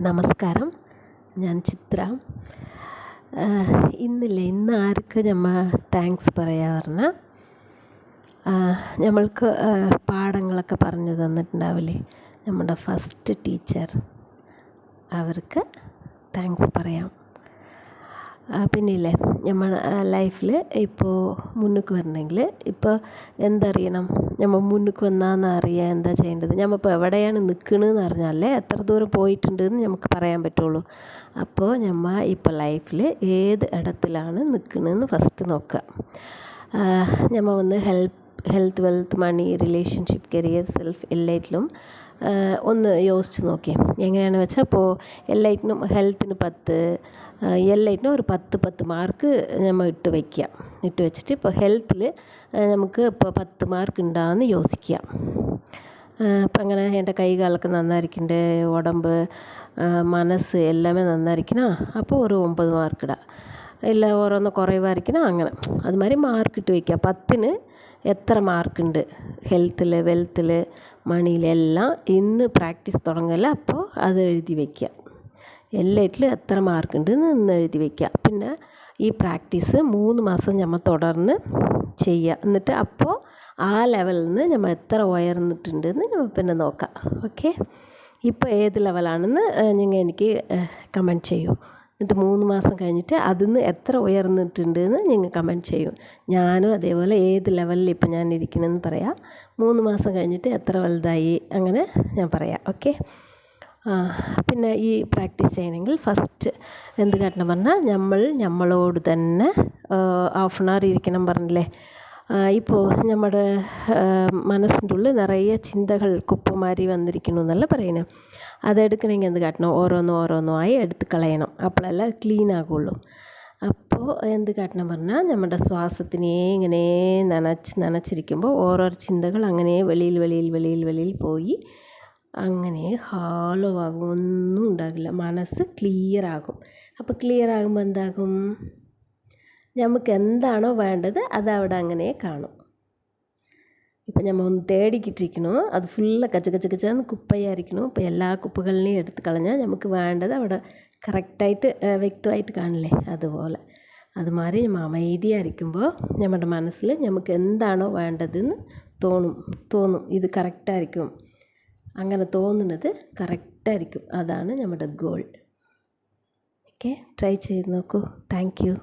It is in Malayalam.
നമസ്കാരം, ഞാൻ ചിത്ര. ഇന്ന് ആർക്ക് നമ്മൾ താങ്ക്സ് പറയാ പറഞ്ഞാൽ നമ്മൾക്ക് പാഠങ്ങളൊക്കെ പറഞ്ഞു തന്നിട്ടുണ്ടാവില്ലേ, നമ്മുടെ ഫസ്റ്റ് ടീച്ചർ, അവർക്ക് താങ്ക്സ് പറയാം. പിന്നില്ലേ, നമ്മൾ ലൈഫിൽ ഇപ്പോൾ മുന്നിക്ക് വരണമെങ്കിൽ ഇപ്പോൾ എന്തറിയണം, നമ്മൾ മുന്നിക്ക് വന്നാന്ന് അറിയാൻ എന്താ ചെയ്യേണ്ടത്? നമ്മളിപ്പോൾ എവിടെയാണ് നിൽക്കണമെന്ന് അറിഞ്ഞാലേ എത്ര ദൂരം പോയിട്ടുണ്ടെന്ന് നമുക്ക് പറയാൻ പറ്റുള്ളൂ. അപ്പോൾ നമ്മൾ ഇപ്പോൾ ലൈഫിൽ ഏത് ഇടത്തിലാണ് നിൽക്കണമെന്ന് ഫസ്റ്റ് നോക്കുക. നമ്മൾ വന്ന് ഹെൽത്ത്, വെൽത്ത്, മണി, റിലേഷൻഷിപ്പ്, കരിയർ, സെൽഫ് എല്ലാറ്റിലും ഒന്ന് യോജിച്ച് നോക്കിയേ. എങ്ങനെയാണെന്ന് വെച്ചാൽ, ഇപ്പോൾ എല്ലാറ്റിനും ഹെൽത്തിന് 10, എല്ലാറ്റിനും ഒരു 10 മാർക്ക് നമ്മൾ ഇട്ട് വെച്ചിട്ട് ഇപ്പോൾ ഹെൽത്തിൽ നമുക്ക് ഇപ്പോൾ 10 മാർക്ക് ഉണ്ടാകുമെന്ന് യോജിക്കുക. അപ്പം അങ്ങനെ എൻ്റെ കൈകാലൊക്കെ നന്നായിരിക്കണ്ടേ, ഉടമ്പ്, മനസ്സ് എല്ലാമേ നന്നായിരിക്കണം. അപ്പോൾ ഒരു 9 മാർക്ക് ഇടാം. ഇല്ല ഓരോന്ന് കുറവായിരിക്കണം, അങ്ങനെ അതുമാതിരി മാർക്ക് ഇട്ട് വയ്ക്കുക. 10ന് എത്ര മാർക്കുണ്ട് ഹെൽത്തിൽ, വെൽത്തിൽ, മണിയിലെല്ലാം ഇന്ന് പ്രാക്ടീസ് തുടങ്ങല. അപ്പോൾ അത് എഴുതി വയ്ക്കുക. എല്ലാറ്റിലും എത്ര മാർക്കുണ്ട് എന്ന് എഴുതി വയ്ക്കുക. പിന്നെ ഈ പ്രാക്ടീസ് 3 മാസം നമ്മൾ തുടർന്ന് ചെയ്യുക. എന്നിട്ട് അപ്പോൾ ആ ലെവലിൽ നിന്ന് നമ്മൾ എത്ര ഉയർന്നിട്ടുണ്ടെന്ന് നമ്മൾ പിന്നെ നോക്കാം. ഓക്കെ, ഇപ്പോൾ ഏത് ലെവലാണെന്ന് നിങ്ങൾ എനിക്ക് കമൻറ്റ് ചെയ്യൂ. എന്നിട്ട് 3 മാസം കഴിഞ്ഞിട്ട് അതിൽ നിന്ന് എത്ര ഉയർന്നിട്ടുണ്ട് എന്ന് നിങ്ങൾ കമൻറ്റ് ചെയ്യും. ഞാനും അതേപോലെ ഏത് ലെവലിൽ ഇപ്പോൾ ഞാൻ ഇരിക്കണമെന്ന് പറയാം. 3 മാസം കഴിഞ്ഞിട്ട് എത്ര വലുതായി അങ്ങനെ ഞാൻ പറയാം. ഓക്കെ, പിന്നെ ഈ പ്രാക്ടീസ് ചെയ്യണമെങ്കിൽ ഫസ്റ്റ് എന്ത് കാട്ടണം പറഞ്ഞാൽ, നമ്മളോട് തന്നെ ഹാഫ് ആൻ അവർ ഇരിക്കണം പറഞ്ഞില്ലേ. ഇപ്പോൾ നമ്മുടെ മനസ്സിൻ്റെ ഉള്ളിൽ നിറയെ ചിന്തകൾ കുപ്പമാരി വന്നിരിക്കുന്നു എന്നല്ല പറയുന്നത്. അതെടുക്കണമെങ്കിൽ എന്ത് കാട്ടണം, ഓരോന്നുമായി എടുത്ത് കളയണം. അപ്പോഴല്ല ക്ലീൻ ആകുള്ളൂ. അപ്പോൾ എന്ത് കാട്ടണം പറഞ്ഞാൽ, നമ്മുടെ ശ്വാസത്തിനെ ഇങ്ങനെ നനച്ചിരിക്കുമ്പോൾ ഓരോ ചിന്തകൾ അങ്ങനെ വെളിയിൽ പോയി അങ്ങനെ ഹാളോ ആകും, ഒന്നും ഉണ്ടാകില്ല. മനസ്സ് ക്ലിയർ ആകും. അപ്പോൾ ക്ലിയർ ആകുമ്പോൾ എന്താകും, നമുക്ക് എന്താണോ വേണ്ടത് അത് അവിടെ അങ്ങനെ കാണും. ഇപ്പം നമ്മൾ ഒന്ന് തേടിക്കിട്ടിരിക്കണോ, അത് ഫുള്ള് കച്ചന്ന് കുപ്പയായിരിക്കണോ. ഇപ്പോൾ എല്ലാ കുപ്പകളിനെയും എടുത്ത് കളഞ്ഞാൽ നമുക്ക് വേണ്ടത് അവിടെ കറക്റ്റായിട്ട് വ്യക്തമായിട്ട് കാണില്ലേ. അതുപോലെ അതുമാതിരി നമ്മൾ അമൈതിയായിരിക്കുമ്പോൾ നമ്മുടെ മനസ്സിൽ നമുക്ക് എന്താണോ വേണ്ടതെന്ന് തോന്നും. ഇത് കറക്റ്റായിരിക്കും. അങ്ങനെ തോന്നുന്നത് കറക്റ്റായിരിക്കും. അതാണ് നമ്മുടെ ഗോൾ. ഓക്കെ, ട്രൈ ചെയ്ത് നോക്കൂ. Thank you.